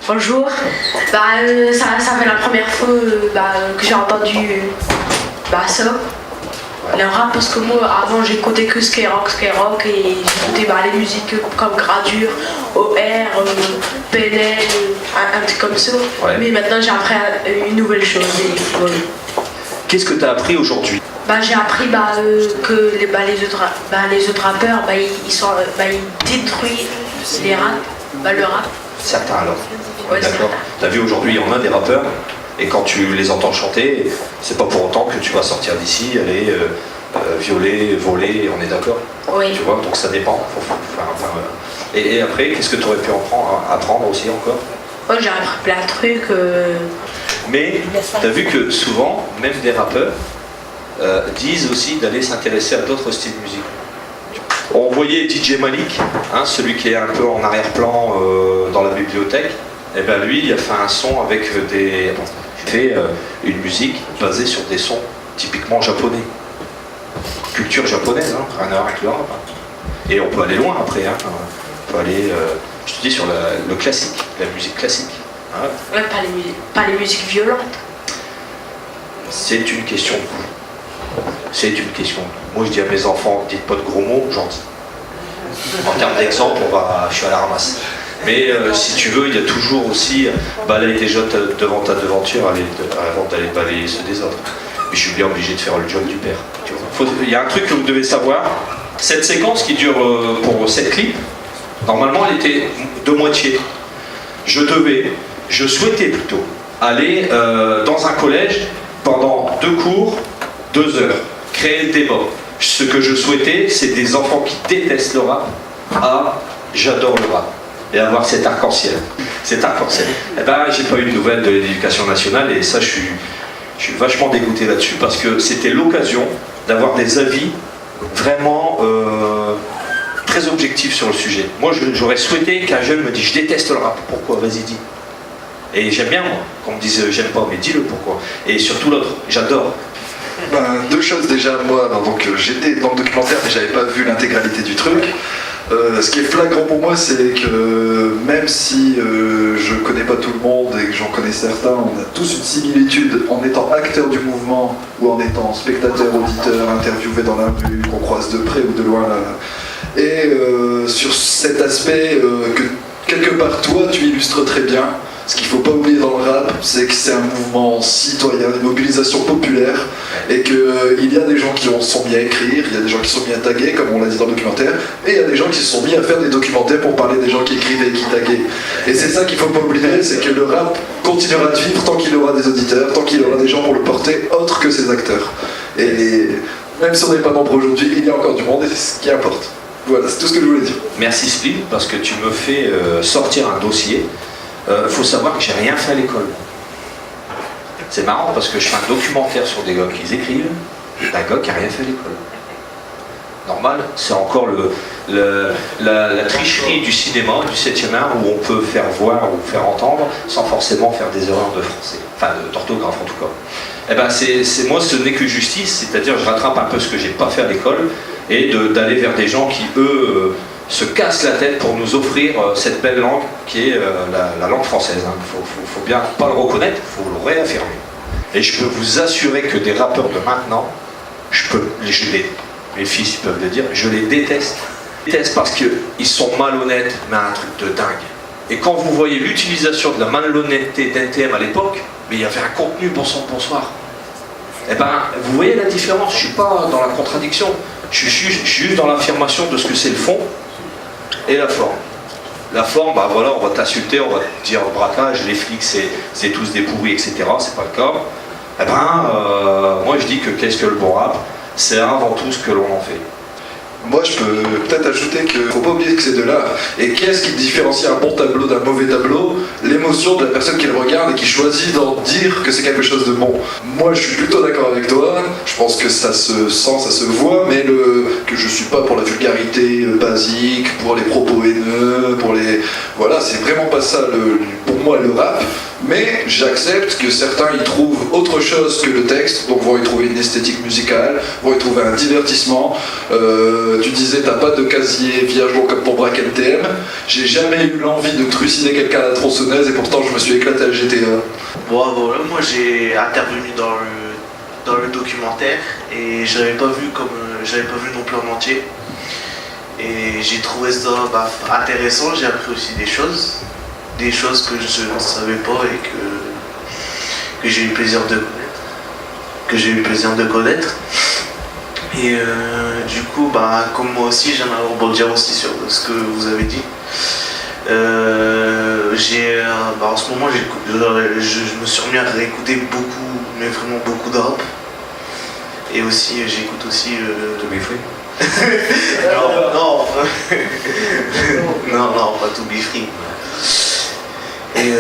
Bonjour, ça fait la première fois que j'ai entendu ça, le rap, parce que moi avant j'écoutais que Skyrock et j'écoutais les musiques comme Gradure, OR, PNL, un truc comme ça, ouais. Mais maintenant j'ai appris une nouvelle chose. Qu'est-ce que tu as appris aujourd'hui? J'ai appris que les autres rappeurs ils détruisent le rap. Certains alors. Ouais, d'accord. Tu as vu aujourd'hui, il y en a des rappeurs, et quand tu les entends chanter, c'est pas pour autant que tu vas sortir d'ici, aller violer, voler, on est d'accord? Oui. Tu vois, donc ça dépend. Et après, qu'est-ce que tu aurais pu apprendre aussi encore? Moi j'ai appris plein de trucs. Mais tu as vu que souvent, même des rappeurs disent aussi d'aller s'intéresser à d'autres styles musicaux. On voyait DJ Malik, celui qui est un peu en arrière-plan dans la bibliothèque, et bien lui, il a fait un son avec une musique basée sur des sons typiquement japonais. Culture japonaise, rien à voir avec le rap. Et on peut aller loin après, on peut aller, je te dis, sur le classique, la musique classique. Ouais, pas les musiques violentes. C'est une question de goût. C'est une question. Moi je dis à mes enfants, dites pas de gros mots, gentil. En termes d'exemple, je suis à la ramasse. Mais si tu veux, il y a toujours aussi balayer tes jottes devant ta devanture avant d'aller balayer ceux des autres. Mais je suis bien obligé de faire le job du père. Il y a un truc que vous devez savoir. Cette séquence qui dure pour 7 clips, normalement elle était de moitié. Je souhaitais plutôt aller dans un collège pendant 2 cours, 2 heures, créer le débat. Ce que je souhaitais, c'est des enfants qui détestent le rap à j'adore le rap et avoir cet arc-en-ciel. Cet arc-en-ciel. Eh ben, j'ai pas eu de nouvelles de l'éducation nationale et ça, je suis vachement dégoûté là-dessus parce que c'était l'occasion d'avoir des avis vraiment très objectifs sur le sujet. Moi, j'aurais souhaité qu'un jeune me dise je déteste le rap. Pourquoi? Vas-y, dis. Et j'aime bien, moi, qu'on me dise j'aime pas, mais dis-le pourquoi. Et surtout l'autre, j'adore. 2 choses déjà, moi, donc j'étais dans le documentaire mais j'avais pas vu l'intégralité du truc. Ce qui est flagrant pour moi, c'est que même si je connais pas tout le monde et que j'en connais certains, on a tous une similitude en étant acteur du mouvement ou en étant spectateur, auditeur, interviewé dans la rue, qu'on croise de près ou de loin là. Et sur cet aspect que quelque part toi tu illustres très bien. Ce qu'il ne faut pas oublier dans le rap, c'est que c'est un mouvement citoyen, une mobilisation populaire, et qu'il y a des gens qui se sont mis à écrire, il y a des gens qui se sont mis à taguer, comme on l'a dit dans le documentaire, et il y a des gens qui se sont mis à faire des documentaires pour parler des gens qui écrivaient et qui taguaient. Et c'est ça qu'il ne faut pas oublier, c'est que le rap continuera de vivre tant qu'il aura des auditeurs, tant qu'il aura des gens pour le porter, autres que ses acteurs. Et même si on n'est pas nombreux aujourd'hui, il y a encore du monde, et c'est ce qui importe. Voilà, c'est tout ce que je voulais dire. Merci Split, parce que tu me fais sortir un dossier. Faut savoir que j'ai rien fait à l'école. C'est marrant parce que je fais un documentaire sur des gars qui écrivent, d'un gars qui n'a rien fait à l'école. Normal, c'est encore la tricherie du cinéma, du 7e art, où on peut faire voir ou faire entendre sans forcément faire des erreurs de français, enfin d'orthographe en tout cas. Eh ben moi ce n'est que justice, c'est-à-dire je rattrape un peu ce que j'ai pas fait à l'école et d'aller vers des gens qui eux se cassent la tête pour nous offrir cette belle langue qui est la langue française. Faut bien pas le reconnaître, il faut le réaffirmer. Et je peux vous assurer que des rappeurs de maintenant, mes fils ils peuvent le dire, je les déteste. Je les déteste parce qu'ils sont malhonnêtes, mais un truc de dingue. Et quand vous voyez l'utilisation de la malhonnêteté d'NTM à l'époque, mais il y avait un contenu bonsoir. Eh ben, vous voyez la différence, je suis pas dans la contradiction, je suis juste dans l'affirmation de ce que c'est le fond et la forme. La forme, voilà, on va t'insulter, on va te dire braquage, les flics c'est tous des pourris, etc. C'est pas le cas. Eh ben, moi je dis que qu'est-ce que le bon rap? C'est avant tout ce que l'on en fait. Moi, je peux peut-être ajouter qu'il ne faut pas oublier que c'est de l'art. Et qu'est-ce qui différencie un bon tableau d'un mauvais tableau? L'émotion de la personne qui le regarde et qui choisit d'en dire que c'est quelque chose de bon. Moi, je suis plutôt d'accord avec toi. Je pense que ça se sent, ça se voit, mais que je suis pas pour la vulgarité basique, pour les propos haineux, pour les... Voilà, c'est vraiment pas ça le bon moi le rap, mais j'accepte que certains y trouvent autre chose que le texte, donc vont y trouver une esthétique musicale, vont y trouver un divertissement. Tu disais t'as pas de casier vierge comme pour Braque NTM. J'ai jamais eu l'envie de trucider quelqu'un à la tronçonneuse et pourtant je me suis éclaté à la GTA. Bon, voilà, moi j'ai intervenu dans le documentaire et je l'avais pas vu non plus en entier. Et j'ai trouvé ça intéressant, j'ai appris aussi des choses que je ne savais pas et que j'ai eu le plaisir de connaître. Et du coup, comme moi aussi, j'aimerais rebondir aussi sur ce que vous avez dit. En ce moment, je me suis remis à réécouter beaucoup, mais vraiment beaucoup de rap. Et aussi, j'écoute aussi... To Be Free. non, pas To Be Free. Et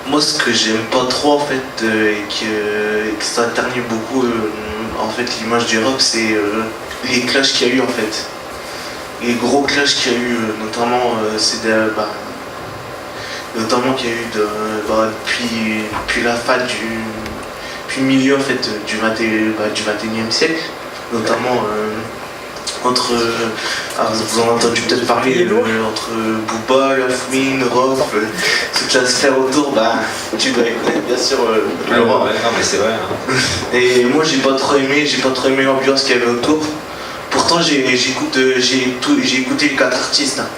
moi, ce que j'aime pas trop en fait, et que ça ternit beaucoup en fait l'image du rap, c'est les clashs qu'il y a eu en fait. Les gros clashs qu'il y a eu, notamment notamment qu'il y a eu depuis la fin puis le milieu en fait du 21e siècle, notamment entre, vous en avez entendu peut-être parler, entre Booba, Lafouine, Rof, toute la sphère autour, tu dois connaître bien sûr Laurent. Ouais, non mais c'est vrai. Hein. Et moi j'ai pas trop aimé l'ambiance qu'il y avait autour. Pourtant j'ai écouté les 4 artistes. Hein.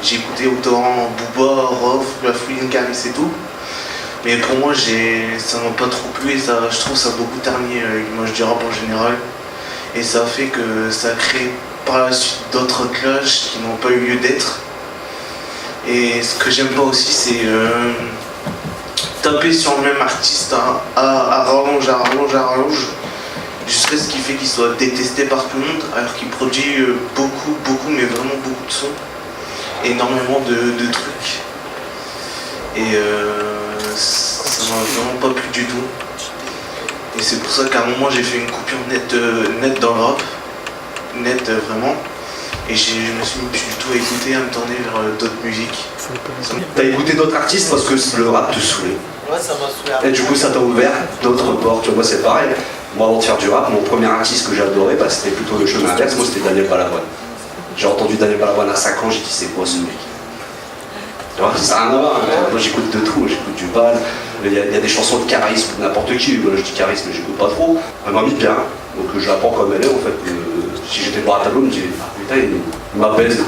J'ai écouté autant Booba, Rof, Lafouine, Caris et tout. Mais pour moi ça m'a pas trop plu et je trouve ça a beaucoup terni l'image du rap en général. Et ça a fait que ça a créé par la suite d'autres clashs qui n'ont pas eu lieu d'être. Et ce que j'aime pas aussi, c'est taper sur le même artiste à rallonge, jusqu'à ce qui fait qu'il soit détesté par tout le monde, alors qu'il produit beaucoup, mais vraiment beaucoup de sons, énormément de trucs. Et ça m'a vraiment pas plu du tout. Et c'est pour ça qu'à un moment j'ai fait une coupure nette dans le rap, nette vraiment, et je me suis plus du tout à écouter, à me tourner vers d'autres musiques. T'as écouté d'autres artistes parce que le rap te saoulait. Ouais, ça m'a saoulé. Et du coup ça t'a ouvert d'autres portes, tu vois, moi c'est pareil. Moi avant de faire du rap, mon premier artiste que j'adorais, c'était plutôt le chemin inverse, moi c'était Daniel Balavoine. J'ai entendu Daniel Balavoine à 5 ans, j'ai dit c'est quoi ce mec? Tu vois, ça n'a rien à voir, hein. Moi j'écoute de tout, j'écoute du bal, il y a des chansons de Charisme, n'importe qui, je dis Charisme mais j'écoute pas trop, elle m'a mis bien, donc je la prends comme elle est en fait, si j'étais pas à tableau, je me dis putain il m'apaise.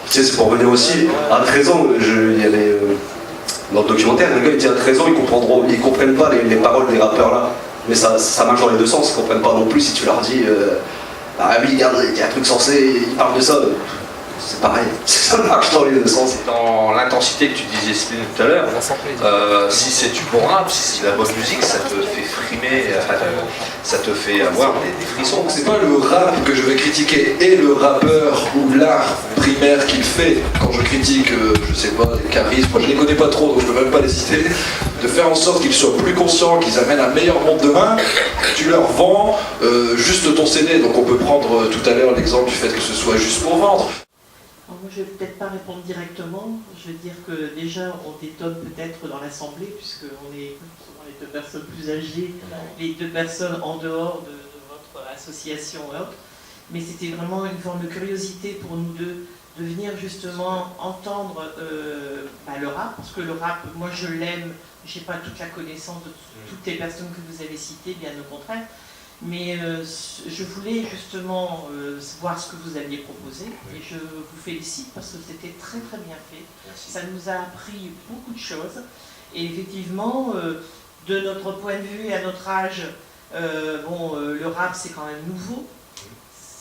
Tu sais, c'est pour revenir aussi, à 13 ans, il y a dans le documentaire, un gars il dit à 13 ans ils comprennent pas les paroles des rappeurs là, mais ça marche dans les deux sens, ils comprennent pas non plus si tu leur dis ah oui regarde, il y a un truc censé, il parle de ça. C'est pareil, ça marche dans les deux sens. Dans l'intensité que tu disais tout à l'heure, si c'est du bon rap, si c'est la bonne musique, ça te fait frimer, ça te fait avoir des frissons. C'est pas le rap que je vais critiquer et le rappeur ou l'art primaire qu'il fait quand je critique, je sais pas, les charismes, moi je les connais pas trop donc je peux même pas les citer, de faire en sorte qu'ils soient plus conscients, qu'ils amènent un meilleur monde demain. Tu leur vends juste ton CD, donc on peut prendre tout à l'heure l'exemple du fait que ce soit juste pour vendre. Alors moi, je ne vais peut-être pas répondre directement. Je vais dire que déjà, on détonne peut-être dans l'Assemblée, puisqu'on est souvent les 2 personnes plus âgées, les 2 personnes en dehors de votre association et autres. Mais c'était vraiment une forme de curiosité pour nous deux de venir justement entendre le rap, parce que le rap, moi je l'aime, je n'ai pas toute la connaissance de toutes les personnes que vous avez citées, bien au contraire. Mais je voulais justement voir ce que vous aviez proposé et je vous félicite parce que c'était très très bien fait. Merci. Ça nous a appris beaucoup de choses et effectivement, de notre point de vue et à notre âge, le rap c'est quand même nouveau.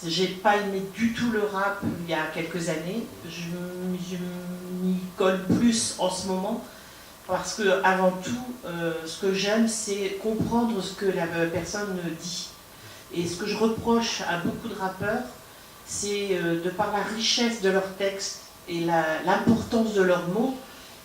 J'ai pas aimé du tout le rap il y a quelques années. Je m'y colle plus en ce moment. Parce que avant tout, ce que j'aime, c'est comprendre ce que la personne dit. Et ce que je reproche à beaucoup de rappeurs, c'est de par la richesse de leurs textes et l'importance de leurs mots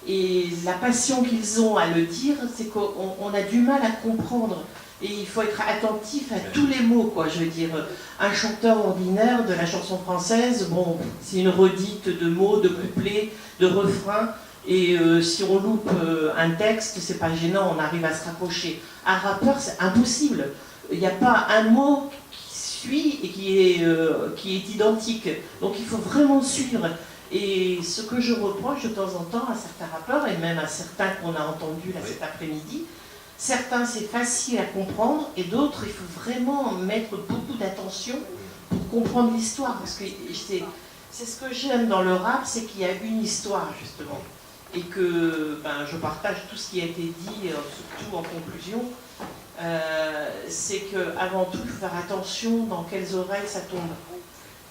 et la passion qu'ils ont à le dire, c'est qu'on a du mal à comprendre Et il faut être attentif à tous les mots, quoi. Je veux dire, un chanteur ordinaire de la chanson française, bon, c'est une redite de mots, de couplets, de refrains. Et si on loupe un texte, c'est pas gênant, on arrive à se raccrocher. Un rappeur, c'est impossible. Il n'y a pas un mot qui suit et qui est identique. Donc il faut vraiment suivre. Et ce que je reproche de temps en temps à certains rappeurs, et même à certains qu'on a entendus là cet après-midi, certains c'est facile à comprendre, et d'autres il faut vraiment mettre beaucoup d'attention pour comprendre l'histoire. Parce que c'est ce que j'aime dans le rap, c'est qu'il y a une histoire justement. Et que je partage tout ce qui a été dit, surtout en conclusion, c'est qu'avant tout, il faut faire attention dans quelles oreilles ça tombe.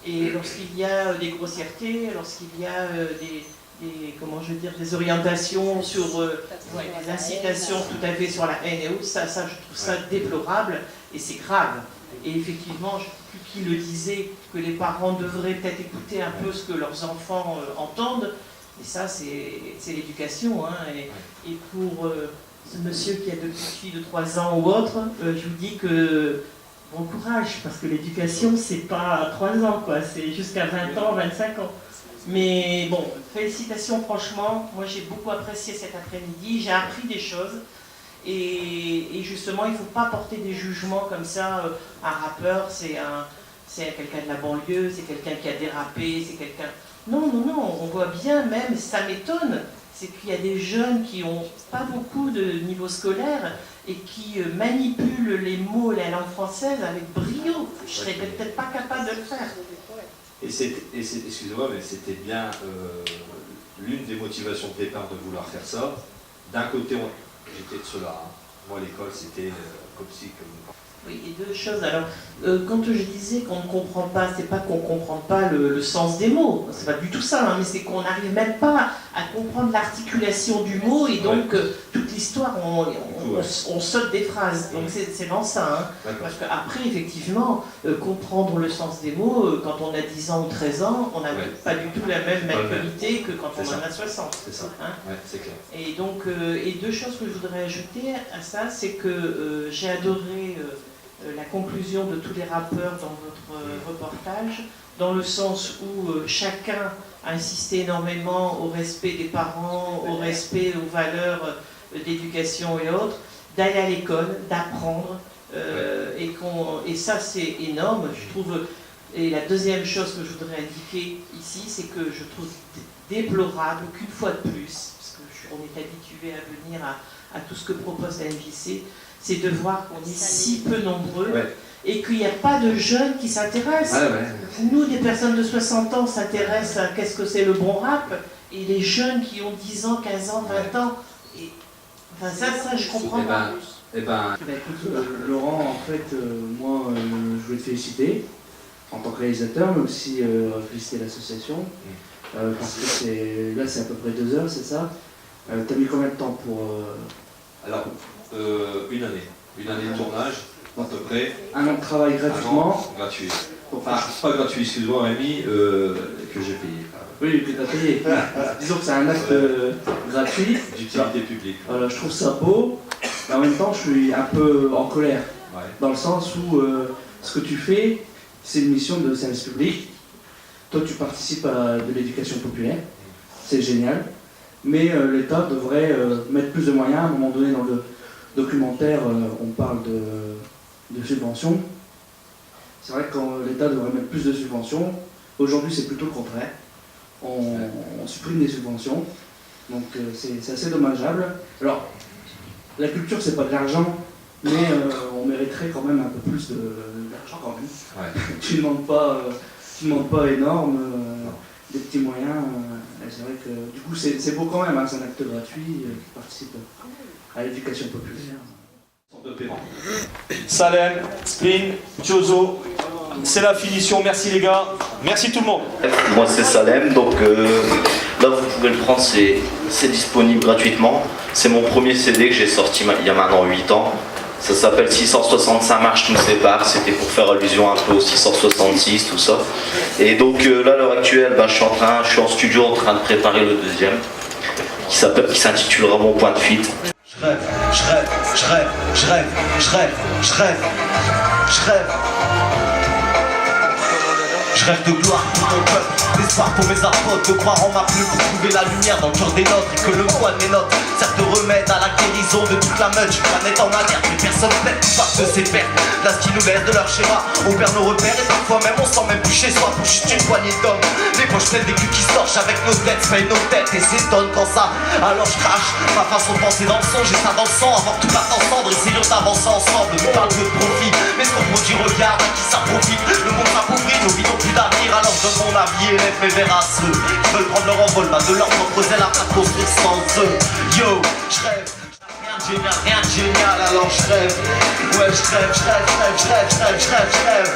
Et lorsqu'il y a des grossièretés, lorsqu'il y a des orientations sur des incitations tout à fait sur la haine et autres, ça je trouve ça déplorable et c'est grave. Et effectivement, je ne sais plus qui le disait, que les parents devraient peut-être écouter un peu ce que leurs enfants entendent. Et ça, c'est l'éducation. Hein. Et pour ce monsieur qui a deux petites filles de 3 ans ou autre, je vous dis que bon courage, parce que l'éducation, c'est pas 3 ans, quoi. C'est jusqu'à 20 ans, 25 ans. Mais bon, félicitations, franchement. Moi, j'ai beaucoup apprécié cet après-midi. J'ai appris des choses. Et justement, il ne faut pas porter des jugements comme ça. Un rappeur, c'est quelqu'un de la banlieue, c'est quelqu'un qui a dérapé, c'est quelqu'un... Non, on voit bien même, ça m'étonne, c'est qu'il y a des jeunes qui n'ont pas beaucoup de niveau scolaire et qui manipulent les mots et la langue française avec brio. Je ne serais peut-être pas capable de le faire. Excusez-moi, mais c'était bien l'une des motivations de départ de vouloir faire ça. D'un côté, j'étais de cela. Hein. Moi, l'école, c'était comme si... Oui, et deux choses. Alors, quand je disais qu'on ne comprend pas, c'est pas qu'on ne comprend pas le sens des mots, c'est pas du tout ça, hein, mais c'est qu'on n'arrive même pas à comprendre l'articulation du mot et donc toute l'histoire, on saute des phrases. Donc c'est dans ça. Hein, parce qu'après, effectivement, comprendre le sens des mots, quand on a 10 ans ou 13 ans, on n'a pas du tout la même maturité que quand on en a 60. C'est ça, hein. C'est clair. Et donc, et deux choses que je voudrais ajouter à ça, c'est que j'ai adoré... la conclusion de tous les rappeurs dans votre reportage, dans le sens où chacun a insisté énormément au respect des parents, au respect aux valeurs d'éducation et autres, d'aller à l'école, d'apprendre, et ça c'est énorme, je trouve. Et la deuxième chose que je voudrais indiquer ici, c'est que je trouve déplorable qu'une fois de plus, parce qu'on est habitué à venir à tout ce que propose la MJC, c'est de voir qu'on est si peu nombreux et qu'il n'y a pas de jeunes qui s'intéressent. Nous, des personnes de 60 ans, s'intéressent à qu'est-ce que c'est le bon rap, et les jeunes qui ont 10 ans, 15 ans, 20 ans, et, enfin ça je comprends pas. Laurent, en fait, moi, je voulais te féliciter en tant que réalisateur, mais aussi féliciter l'association, parce que là, c'est à peu près 2 heures, c'est ça. T'as mis combien de temps pour... Alors, une année de tournage, à peu près. 1 an de travail gratuitement. Un an gratuit. Enfin, pas gratuit, excuse-moi Rémi, que j'ai payé. Oui, que tu as payé. Disons que c'est un acte gratuit. D'utilité publique. Voilà, je trouve ça beau, mais en même temps, je suis un peu en colère. Dans le sens où ce que tu fais, c'est une mission de service public. Toi, tu participes à de l'éducation populaire. C'est génial. Mais l'État devrait mettre plus de moyens. À un moment donné, dans le documentaire, on parle de subventions. C'est vrai que l'État devrait mettre plus de subventions. Aujourd'hui, c'est plutôt le contraire. On supprime des subventions. Donc, c'est assez dommageable. Alors, la culture, c'est pas de l'argent, mais on mériterait quand même un peu plus d'argent quand même. Tu ne demandes pas énorme. Des petits moyens, c'est vrai que du coup c'est beau quand même, hein, c'est un acte gratuit qui participe à l'éducation populaire. Salem, Spin, Chozo, c'est la finition, merci les gars, merci tout le monde. Moi c'est Salem, donc là vous pouvez le prendre, c'est disponible gratuitement. C'est mon premier CD que j'ai sorti il y a maintenant 8 ans. Ça s'appelle 665 marches nous séparent, c'était pour faire allusion un peu au 666, tout ça. Et donc là, à l'heure actuelle, je suis en studio en train de préparer le deuxième, qui s'intitulera Mon point de fuite. Je rêve. je rêve, je rêve, je rêve, je rêve, je rêve. Je rêve de gloire pour mon peuple, d'espoir pour mes apôtres, de croire en ma plume pour trouver la lumière dans le cœur des nôtres et que le poids de mes notes serve de remède à la guérison de toute la meute. Je planète en alerte, mais personne plaide pas de ses pertes. Là ce qui nous laisse de leur schéma, on perd nos repères et parfois même on sent même plus chez soi pour juste une poignée d'hommes. Les poches pleines des culs qui se torchent avec nos têtes, se payent nos têtes et s'étonnent quand ça. Alors je crache ma façon de penser dans le son, j'ai ça dans le sang avant que tout parte ensemble. Essayons d'avancer ensemble, nous parle de profit, mais ce qu'on produit regarde à qui ça profite. Le monde s'appauvrit, nos vies n'ont plus d'avenir, alors je donne mon avis et lève mes verres à ceux qui veulent prendre leur envol, bah de leur propre zèle à construire sans eux. Yo, je rêve, rien de génial, alors je rêve. Ouais, je rêve, je rêve, je rêve, je rêve, je rêve, je rêve, je rêve.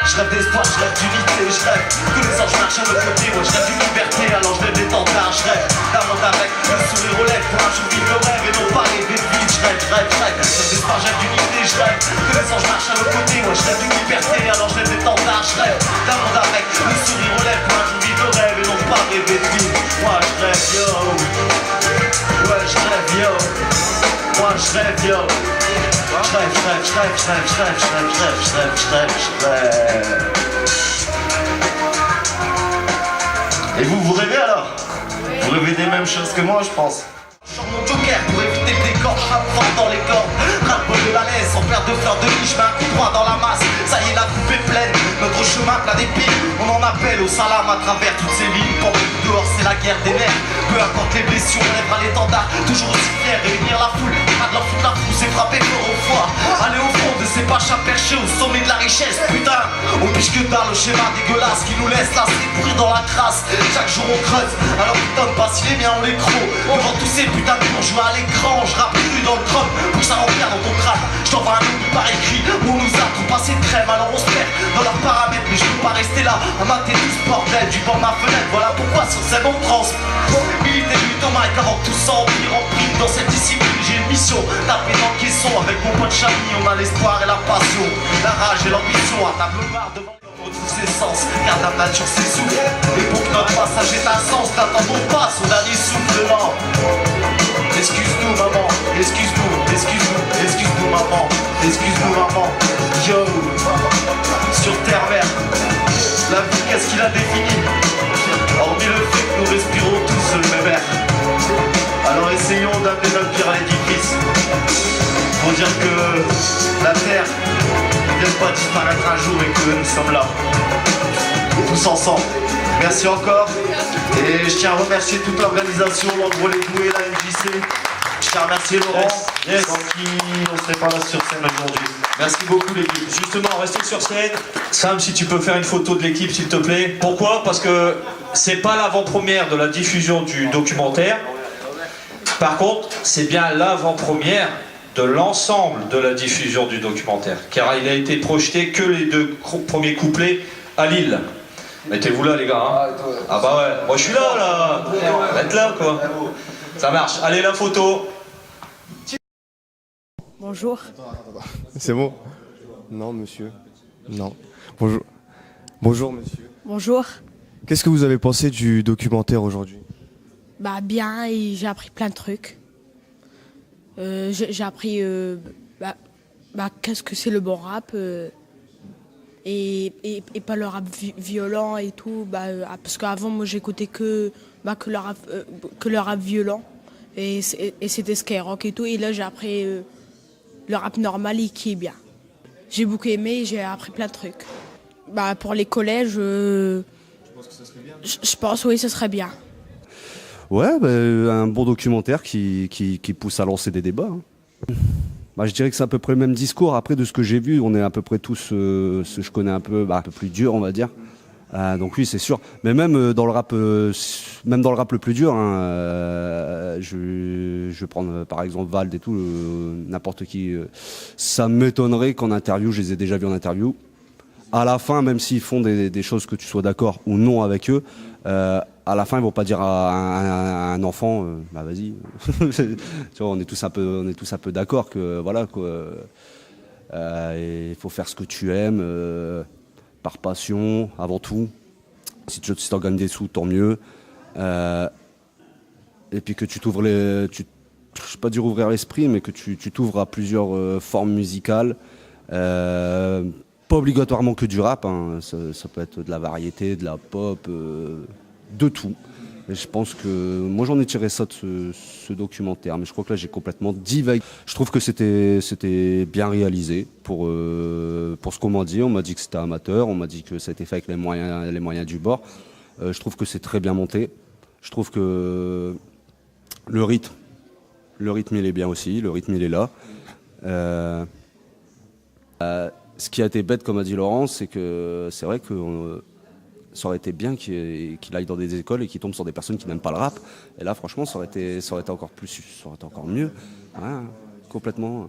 Je rêve d'espoir, je rêve d'unité, je rêve que les anges marchent à nos côtés. Moi je rêve d'une liberté, alors je rêve d'étendard. Je rêve d'un monde avec le sourire aux lèvres pour un jour vivre le rêve et non pas rêver de vide. Je rêve, je rêve, je rêve, je rêve d'espoir, je rêve d'unité. Je rêve que les anges marchent à nos côtés. Moi je rêve d'une liberté, alors je rêve d'étendard. Je rêve d'un monde avec le sourire aux lèvres pour un jour vivre le rêve et non pas rêver de vide. Moi je rêve, yo. Ouais, je rêve, yo. Moi je rêve, yo. Je rêve, je rêve, je rêve, je rêve, je rêve, je rêve, je rêve, je rêve, je rêve, je rêve. Et vous, vous rêvez alors? Vous rêvez des mêmes choses que moi, je pense. Sur mon joker pour éviter que des corps frappent fort dans les cordes. Ras-le-bol de la laisse, en perte de fleurs de vie, je mets un coup droit dans la masse. Ça y est, la coupe est pleine, notre chemin plein d'épines. On en appelle au salam à travers toutes ces lignes. Pendant que dehors c'est la guerre des nerfs. Peu importe les blessures, on lèvera l'étendard. Toujours aussi fier, réunir la foule. Pas de leur foutre la frousse et frapper fort au foie. Aller au front de ces pachas perchés au sommet de la richesse. Putain, on piche que dalle au schéma dégueulasse qui nous laisse là, c'est pourrir dans la crasse. Chaque jour on creuse, alors putain de pas si les miens on les crocs. Devant tous ces putains de bourgeois à l'écran, je rappe cru dans le crâne pour que ça remplir dans ton crâne. Je t'envoie un oubli par écrit où on nous a trop passé de crème. Alors on se perd dans leurs paramètres, mais je peux pas rester là à mater tout ce bordel du bord de ma fenêtre. Voilà pourquoi sur scène on trans. Militer du Thomas et avant que tout ça empire en prime. Dans cette discipline j'ai une mission, taper dans le caisson. Avec mon pote Chami on a l'espoir et la passion, la rage et l'ambition. À tableau noir devant tous ses sens, car la nature s'essouffle. Et pour que notre passage ait un sens, n'attendons pas son dernier souffle, non. Excuse-nous maman, excuse-nous, excuse-nous, excuse-nous maman, excuse-nous maman. Yo, sur terre mère, la vie qu'est-ce qu'il a défini? Hormis le fait que nous respirons tous le même air. Alors essayons d'amener notre pierre à l'édifice. Pour dire que la terre ne vient pas disparaître un jour et que nous sommes là. Tous ensemble. Merci encore. Et je tiens à remercier toute l'organisation, l'Andro Les Doués, la MJC. Je tiens à remercier Laurent, sans qui on ne serait pas là sur scène aujourd'hui. Merci beaucoup l'équipe. Justement, restez sur scène. Sam, si tu peux faire une photo de l'équipe, s'il te plaît. Pourquoi? Parce que c'est pas l'avant-première de la diffusion du documentaire. Par contre, c'est bien l'avant-première de l'ensemble de la diffusion du documentaire. Car il a été projeté que les 2 premiers couplets à Lille. Mettez-vous là, les gars. Hein. Ah bah ouais, moi je suis là. Être là, quoi. Ça marche. Allez, la photo. Bonjour. C'est bon? Non, monsieur. Non. Bonjour. Bonjour, monsieur. Bonjour. Qu'est-ce que vous avez pensé du documentaire aujourd'hui? Bah bien, et j'ai appris plein de trucs. J'ai appris qu'est-ce que c'est le bon rap et pas le rap violent et tout. Parce qu'avant moi j'écoutais que le rap violent et c'était Skyrock et tout. Et là j'ai appris le rap normal et qui est bien. J'ai beaucoup aimé et j'ai appris plein de trucs. Pour les collèges, je pense oui, ce serait bien. Ouais, un bon documentaire qui pousse à lancer des débats. Hein. Je dirais que c'est à peu près le même discours. Après, de ce que j'ai vu, on est à peu près tous, je connais un peu plus dur, on va dire. Donc oui, c'est sûr. Mais même dans le rap le plus dur, hein, je vais prendre par exemple Vald et tout, n'importe qui. Ça m'étonnerait qu'en interview, je les ai déjà vus en interview. À la fin, même s'ils font des choses que tu sois d'accord ou non avec eux, à la fin, ils vont pas dire à un enfant, vas-y. Tu vois, on est tous un peu d'accord que voilà quoi. Il faut faire ce que tu aimes, par passion avant tout. Si tu t'organises des sous, tant mieux. Et puis que tu je ne vais pas dire ouvrir l'esprit, mais que tu t'ouvres à plusieurs formes musicales. Pas obligatoirement que du rap, hein. Ça peut être de la variété, de la pop, de tout. Et je pense que moi j'en ai tiré ça de ce documentaire, mais je crois que là j'ai complètement divagué. Je trouve que c'était bien réalisé pour ce qu'on m'a dit. On m'a dit que c'était amateur, on m'a dit que ça a été fait avec les moyens du bord. Je trouve que c'est très bien monté. Je trouve que le rythme il est bien aussi, le rythme il est là. Ce qui a été bête, comme a dit Laurent, c'est que c'est vrai que ça aurait été bien qu'il aille dans des écoles et qu'il tombe sur des personnes qui n'aiment pas le rap. Et là, franchement, ça aurait été encore mieux. Ouais, complètement.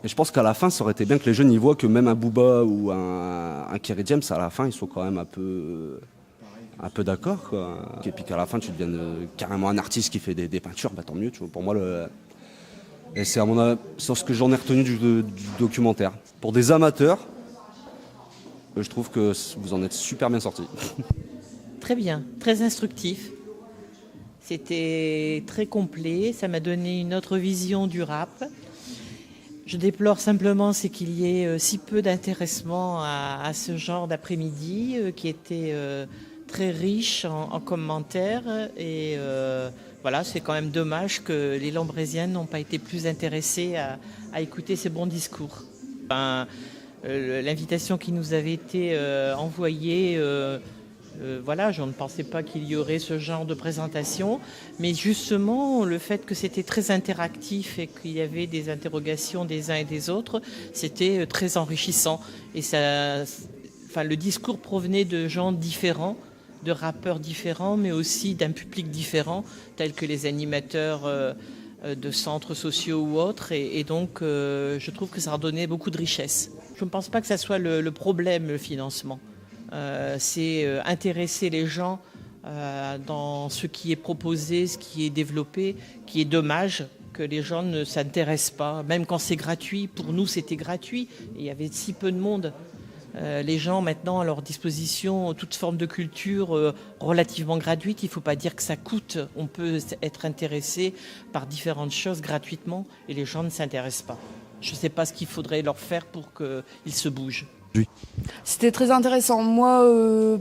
Et je pense qu'à la fin, ça aurait été bien que les jeunes y voient que même un Booba ou un Kerry James, à la fin, ils sont quand même un peu d'accord, quoi. Et puis qu'à la fin, tu deviennes carrément un artiste qui fait des peintures, bah tant mieux, tu vois. Pour moi, et c'est à mon avis, sur ce que j'en ai retenu du documentaire. Pour des amateurs, je trouve que vous en êtes super bien sortis. Très bien, très instructif. C'était très complet, ça m'a donné une autre vision du rap. Je déplore simplement c'est qu'il y ait si peu d'intéressement à ce genre d'après-midi qui était très riche en commentaires et voilà, c'est quand même dommage que les Lambrésiens n'ont pas été plus intéressés à écouter ces bons discours. L'invitation qui nous avait été envoyée, voilà, je ne pensais pas qu'il y aurait ce genre de présentation, mais justement le fait que c'était très interactif et qu'il y avait des interrogations des uns et des autres, c'était très enrichissant. Et le discours provenait de gens différents, de rappeurs différents, mais aussi d'un public différent, tels que les animateurs de centres sociaux ou autres. Et donc, je trouve que ça redonnait beaucoup de richesse. Je ne pense pas que ça soit le problème, le financement. C'est intéresser les gens dans ce qui est proposé, ce qui est développé, qui est dommage que les gens ne s'intéressent pas. Même quand c'est gratuit, pour nous c'était gratuit, et il y avait si peu de monde. Les gens maintenant à leur disposition toute forme de culture relativement gratuite, il ne faut pas dire que ça coûte, on peut être intéressé par différentes choses gratuitement et les gens ne s'intéressent pas. Je ne sais pas ce qu'il faudrait leur faire pour qu'ils se bougent. Oui. C'était très intéressant. Moi,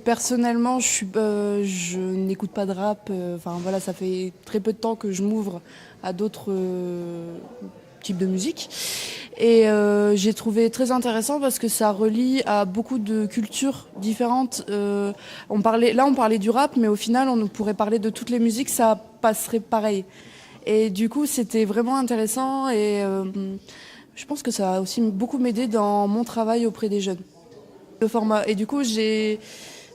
personnellement, je n'écoute pas de rap. Voilà, ça fait très peu de temps que je m'ouvre à d'autres types de musique. Et j'ai trouvé très intéressant parce que ça relie à beaucoup de cultures différentes. On parlait du rap, mais au final, on pourrait parler de toutes les musiques, ça passerait pareil. Et du coup, c'était vraiment intéressant et je pense que ça a aussi beaucoup m'aidé dans mon travail auprès des jeunes. Le format. Et du coup, j'ai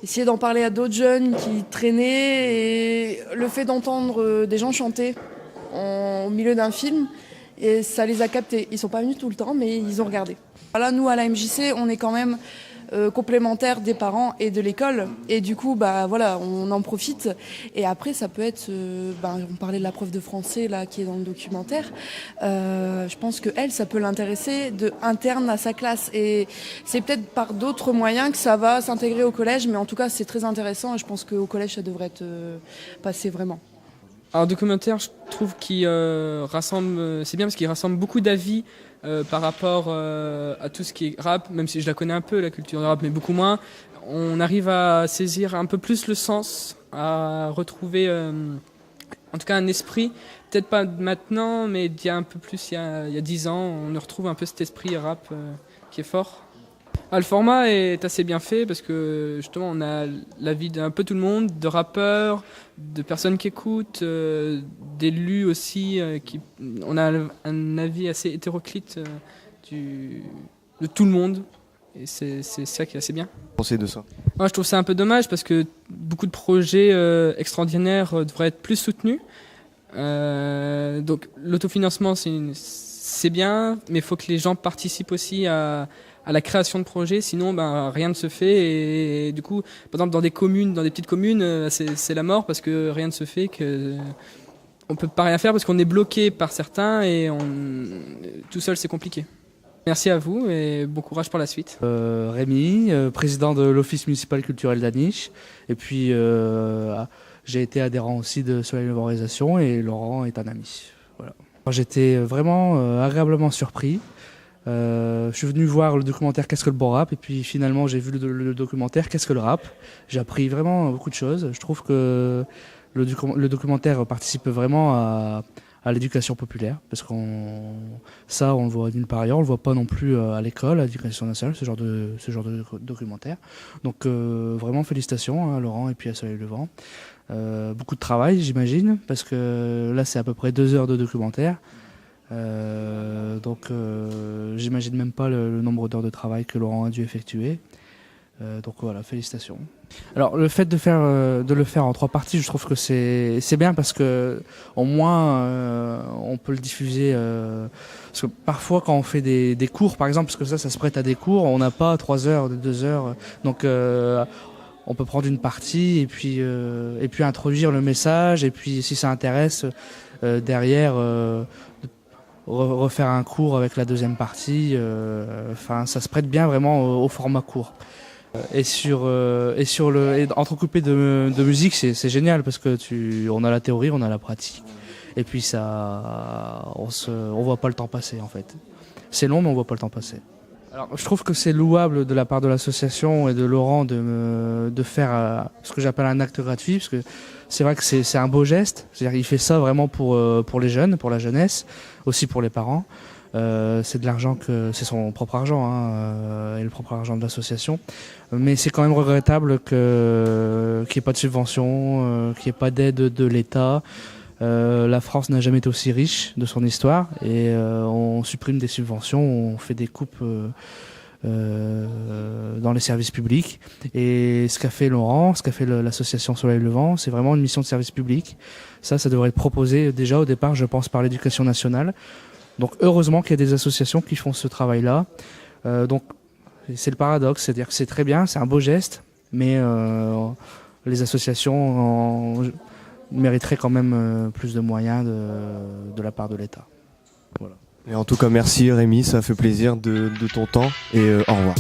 essayé d'en parler à d'autres jeunes qui traînaient et le fait d'entendre des gens chanter au milieu d'un film, et ça les a captés. Ils sont pas venus tout le temps, mais ils ont regardé. Voilà, nous, à la MJC, on est quand même complémentaires des parents et de l'école. Et du coup, voilà, on en profite. Et après, ça peut être... on parlait de la prof de français là, qui est dans le documentaire. Je pense qu'elle, ça peut l'intéresser interne à sa classe. Et c'est peut-être par d'autres moyens que ça va s'intégrer au collège. Mais en tout cas, c'est très intéressant. Et je pense qu'au collège, ça devrait être passé vraiment. Alors, documentaire, je trouve qu'il rassemble, c'est bien parce qu'il rassemble beaucoup d'avis par rapport à tout ce qui est rap, même si je la connais un peu, la culture de rap, mais beaucoup moins. On arrive à saisir un peu plus le sens, à retrouver en tout cas un esprit, peut-être pas maintenant, mais il y a un peu plus, il y a 10 ans, on retrouve un peu cet esprit rap qui est fort. Le format est assez bien fait parce que justement on a l'avis d'un peu tout le monde, de rappeurs, de personnes qui écoutent, d'élus aussi. On a un avis assez hétéroclite de tout le monde et c'est ça qui est assez bien. Pensez de ça? Moi je trouve ça un peu dommage parce que beaucoup de projets extraordinaires devraient être plus soutenus. Donc l'autofinancement c'est bien, mais il faut que les gens participent aussi à la création de projets, sinon rien ne se fait et du coup, par exemple dans des petites communes, c'est la mort parce que rien ne se fait, on peut pas rien faire parce qu'on est bloqué par certains et tout seul c'est compliqué. Merci à vous et bon courage pour la suite. Rémi, président de l'Office municipal culturel d'Aniche, et puis j'ai été adhérent aussi de Soleil Organisation et Laurent est un ami. Voilà. J'étais vraiment agréablement surpris. Je suis venu voir le documentaire Qu'est-ce que le bon rap, et puis finalement j'ai vu le documentaire Qu'est-ce que le rap. J'ai appris vraiment beaucoup de choses. Je trouve que le documentaire participe vraiment à l'éducation populaire, parce on le voit nulle part ailleurs, on le voit pas non plus à l'école, à l'éducation nationale, ce genre de documentaire. Donc vraiment félicitations à Laurent et puis à Soleil Levant. Beaucoup de travail, j'imagine, parce que là c'est à peu près 2 heures de documentaire. Donc j'imagine même pas le nombre d'heures de travail que Laurent a dû effectuer. Donc voilà, félicitations. Alors le fait de le faire en 3 parties, je trouve que c'est bien, parce que au moins on peut le diffuser. Parce que parfois quand on fait des cours, par exemple, parce que ça se prête à des cours, on n'a pas 3 heures, 2 heures. Donc on peut prendre une partie et puis introduire le message, et puis si ça intéresse derrière refaire un cours avec la deuxième partie. Ça se prête bien vraiment au format court. Et entrecoupé de musique, c'est génial, parce que on a la théorie, on a la pratique, et puis on voit pas le temps passer en fait. C'est long, mais on voit pas le temps passer. Alors, je trouve que c'est louable de la part de l'association et de Laurent de faire ce que j'appelle un acte gratuit, parce que c'est vrai que c'est un beau geste. C'est-à-dire, il fait ça vraiment pour les jeunes, pour la jeunesse, aussi pour les parents. C'est de l'argent c'est son propre argent, et le propre argent de l'association. Mais c'est quand même regrettable qu'il n'y ait pas de subvention, qu'il n'y ait pas d'aide de l'État. La France n'a jamais été aussi riche de son histoire, et on supprime des subventions, on fait des coupes dans les services publics. Et ce qu'a fait Laurent, ce qu'a fait l'association Soleil Levant, c'est vraiment une mission de service public. Ça devrait être proposé déjà au départ, je pense, par l'Éducation nationale. Donc heureusement qu'il y a des associations qui font ce travail-là. Donc c'est le paradoxe, c'est-à-dire que c'est très bien, c'est un beau geste, mais les associations mériteraient quand même plus de moyens de la part de l'État. Voilà. Et en tout cas, merci Rémi, ça a fait plaisir de ton temps, et au revoir.